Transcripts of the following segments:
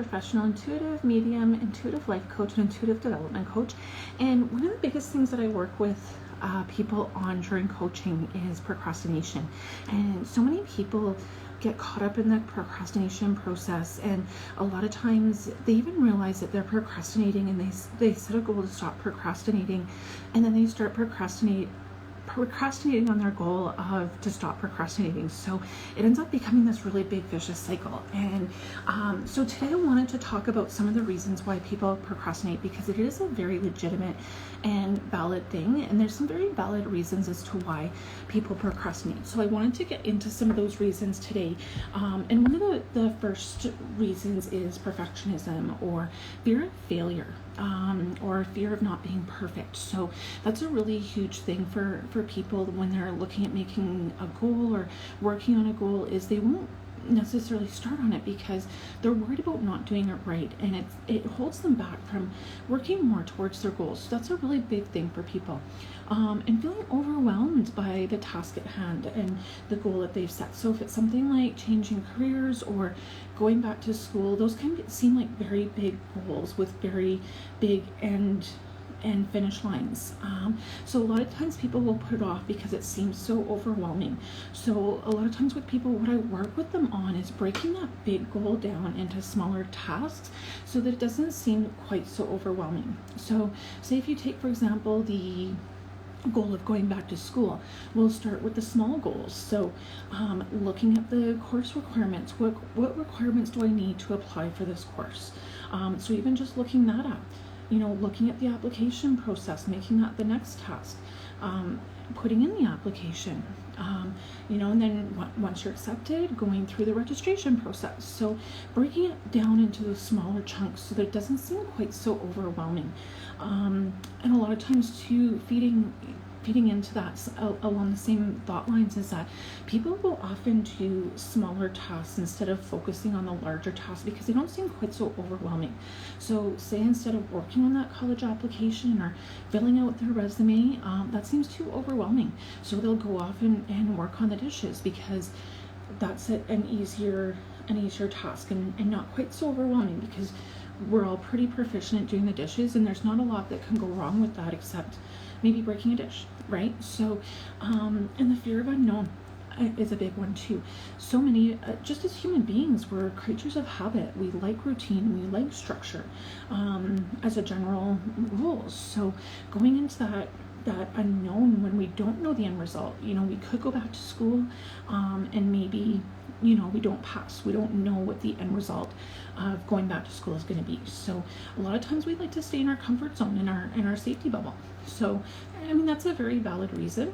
professional intuitive medium, intuitive life coach, and intuitive development coach. And one of the biggest things that I work with people on during coaching is procrastination. And so many people get caught up in the procrastination process, and a lot of times they even realize that they're procrastinating, and they set a goal to stop procrastinating, and then they start procrastinating on their goal to stop procrastinating. So it ends up becoming this really big vicious cycle. And so today I wanted to talk about some of the reasons why people procrastinate, because it is a very legitimate and valid thing, and there's some very valid reasons as to why people procrastinate. So I wanted to get into some of those reasons today. And one of the first reasons is perfectionism, or fear of failure, or fear of not being perfect. So that's a really huge thing for people when they're looking at making a goal or working on a goal, is they won't necessarily start on it because they're worried about not doing it right, and it holds them back from working more towards their goals. So that's a really big thing for people, and feeling overwhelmed by the task at hand and the goal that they've set. So if it's something like changing careers or going back to school, those can seem like very big goals with very big and finish lines. So a lot of times people will put it off because it seems so overwhelming. So a lot of times with people, what I work with them on is breaking that big goal down into smaller tasks so that it doesn't seem quite so overwhelming. So say if you take, for example, the goal of going back to school, we'll start with the small goals. So looking at the course requirements, what requirements do I need to apply for this course? So even just looking that up, looking at the application process, making that the next task, putting in the application, and then once you're accepted, going through the registration process. So breaking it down into those smaller chunks so that it doesn't seem quite so overwhelming. And a lot of times too, feeding into that along the same thought lines is that people will often do smaller tasks instead of focusing on the larger tasks because they don't seem quite so overwhelming. So say instead of working on that college application or filling out their resume, that seems too overwhelming. So they'll go off and work on the dishes because that's an easier task and not quite so overwhelming, because we're all pretty proficient at doing the dishes, and there's not a lot that can go wrong with that except maybe breaking a dish, right? So, and the fear of unknown is a big one too. So many, just as human beings, we're creatures of habit. We like routine, we like structure, as a general rule. So going into that unknown when we don't know the end result, we could go back to school, and maybe, we don't pass. We don't know what the end result of going back to school is going to be. So a lot of times we like to stay in our comfort zone, in our safety bubble. So, that's a very valid reason.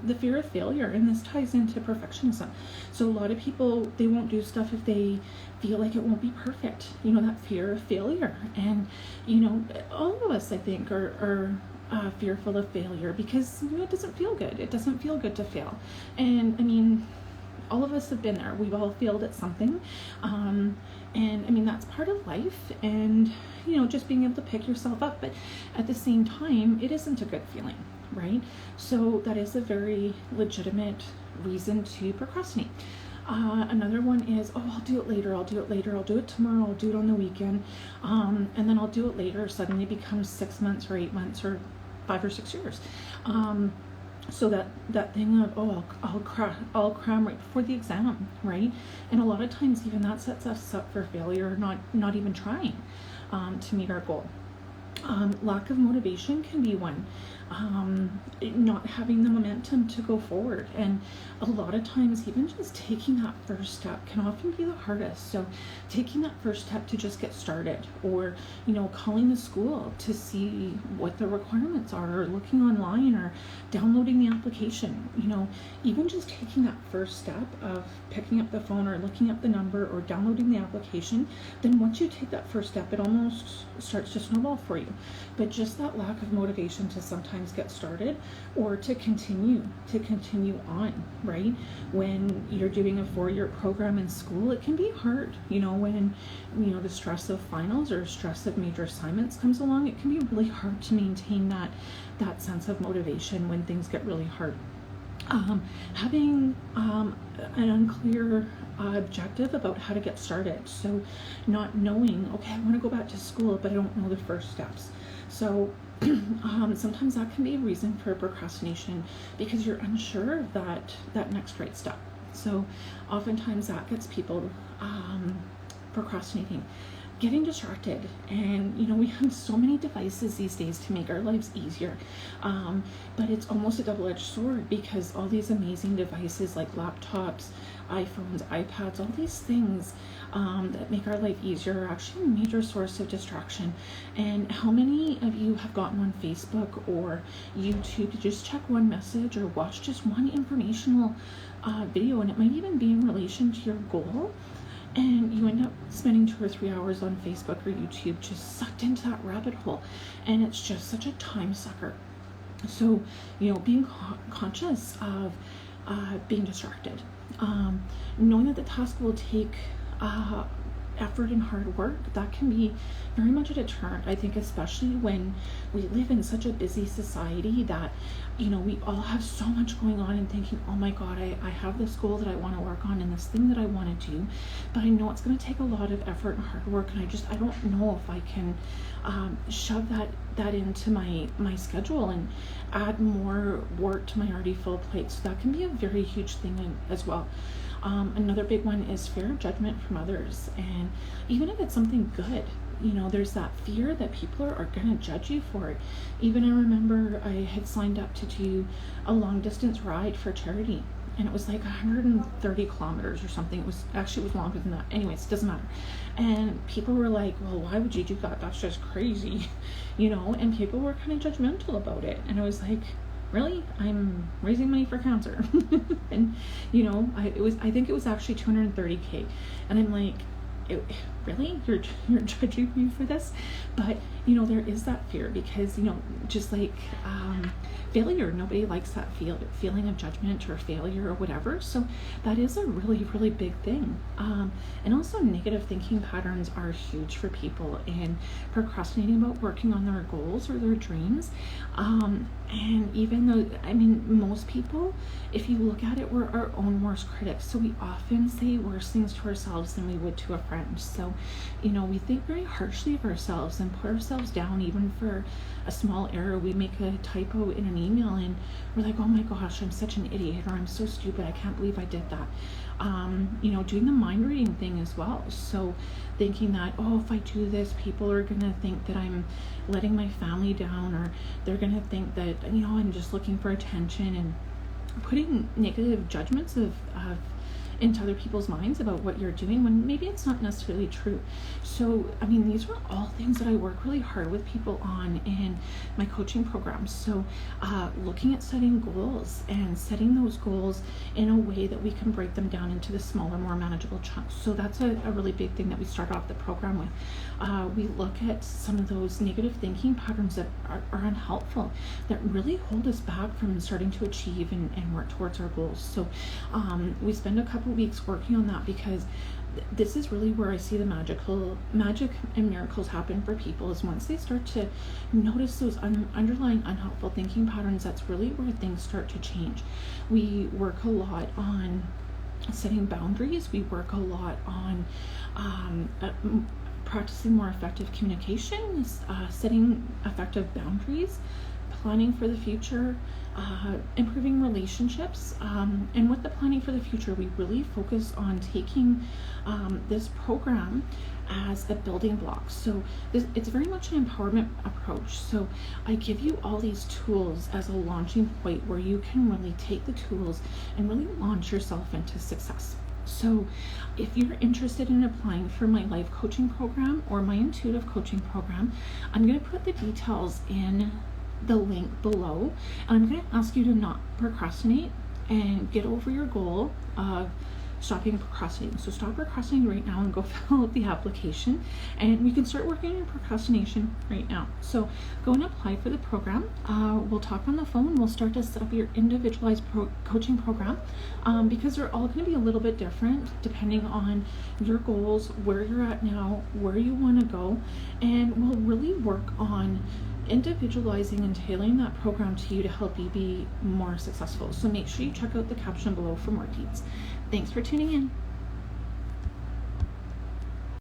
The fear of failure, and this ties into perfectionism. So a lot of people, they won't do stuff if they feel like it won't be perfect. That fear of failure. And, all of us, I think, are fearful of failure because it doesn't feel good. It doesn't feel good to fail. And all of us have been there. We've all failed at something. And that's part of life, and just being able to pick yourself up, but at the same time, it isn't a good feeling, right? So that is a very legitimate reason to procrastinate. Another one is, I'll do it later, I'll do it tomorrow, I'll do it on the weekend, and then I'll do it later. Suddenly it becomes 6 months or 8 months or 5 or 6 years. So that thing of, I'll cram right before the exam, right? And a lot of times even that sets us up for failure, not even trying to meet our goal. Lack of motivation can be one. Not having the momentum to go forward, and a lot of times even just taking that first step can often be the hardest. So taking that first step to just get started, or calling the school to see what the requirements are, or looking online, or downloading the application, even just taking that first step of picking up the phone or looking up the number or downloading the application, then once you take that first step, it almost starts to snowball for you. But just that lack of motivation to sometimes get started or to continue on, right? When you're doing a 4-year program in school, it can be hard, when the stress of finals or stress of major assignments comes along. It can be really hard to maintain that sense of motivation when things get really hard. Having an unclear objective about how to get started. So not knowing, okay, I want to go back to school, but I don't know the first steps. So sometimes that can be a reason for procrastination because you're unsure of that next right step. So oftentimes that gets people procrastinating. Getting distracted, and we have so many devices these days to make our lives easier, but it's almost a double-edged sword because all these amazing devices like laptops, iPhones, iPads, all these things that make our life easier are actually a major source of distraction. And how many of you have gotten on Facebook or YouTube to just check one message or watch just one informational video, and it might even be in relation to your goal, and you end up spending 2 or 3 hours on Facebook or YouTube just sucked into that rabbit hole, and it's just such a time sucker. So being conscious of being distracted, knowing that the task will take effort and hard work, that can be very much a deterrent. I think especially when we live in such a busy society that we all have so much going on and thinking, oh my god, I have this goal that I want to work on and this thing that I want to do, but I know it's going to take a lot of effort and hard work, and I don't know if I can shove that into my schedule and add more work to my already full plate. So that can be a very huge thing as well. Another big one is fear of judgment from others, and even if it's something good, there's that fear that people are going to judge you for it. Even I remember I had signed up to do a long distance ride for charity, and it was like 130 kilometers or something. It was longer than that. Anyways, it doesn't matter. And people were like, well, why would you do that? That's just crazy, and people were kind of judgmental about it. And I was like, really? I'm raising money for cancer. And I think it was actually 230K, and I'm like, really? You're judging me for this? But there is that fear because just like failure, nobody likes that feeling of judgment or failure or whatever. So that is a really, really big thing. And also negative thinking patterns are huge for people and procrastinating about working on their goals or their dreams. And even though, most people, if you look at it, we're our own worst critics. So we often say worse things to ourselves than we would to a friend. So, we think very harshly of ourselves and put ourselves down even for a small error. We make a typo in an email and we're like, oh my gosh, I'm such an idiot, or I'm so stupid, I can't believe I did that. Doing the mind reading thing as well. So thinking that, oh, if I do this, people are going to think that I'm letting my family down, or they're going to think that, I'm just looking for attention, and putting negative judgments into other people's minds about what you're doing when maybe it's not necessarily true. So, these are all things that I work really hard with people on in my coaching programs. So, looking at setting goals and setting those goals in a way that we can break them down into the smaller, more manageable chunks. So that's a really big thing that we start off the program with. We look at some of those negative thinking patterns that are unhelpful, that really hold us back from starting to achieve and work towards our goals. So we spend a couple weeks working on that because this is really where I see the magic and miracles happen for people, is once they start to notice those underlying unhelpful thinking patterns. That's really where things start to change. We work a lot on setting boundaries. We work a lot on practicing more effective communication, setting effective boundaries, planning for the future, improving relationships. And with the planning for the future, we really focus on taking this program as a building block. So it's very much an empowerment approach. So I give you all these tools as a launching point where you can really take the tools and really launch yourself into success. So if you're interested in applying for my life coaching program or my intuitive coaching program, I'm going to put the details in the link below, and I'm going to ask you to not procrastinate and get over your goal of stopping procrastinating. So stop procrastinating right now and go fill out the application, and we can start working on procrastination right now. So go and apply for the program. We'll talk on the phone. We'll start to set up your individualized coaching program, because they're all going to be a little bit different depending on your goals, where you're at now, where you want to go, and we'll really work on individualizing and tailoring that program to you to help you be more successful. So make sure you check out the caption below for more deets. Thanks for tuning in.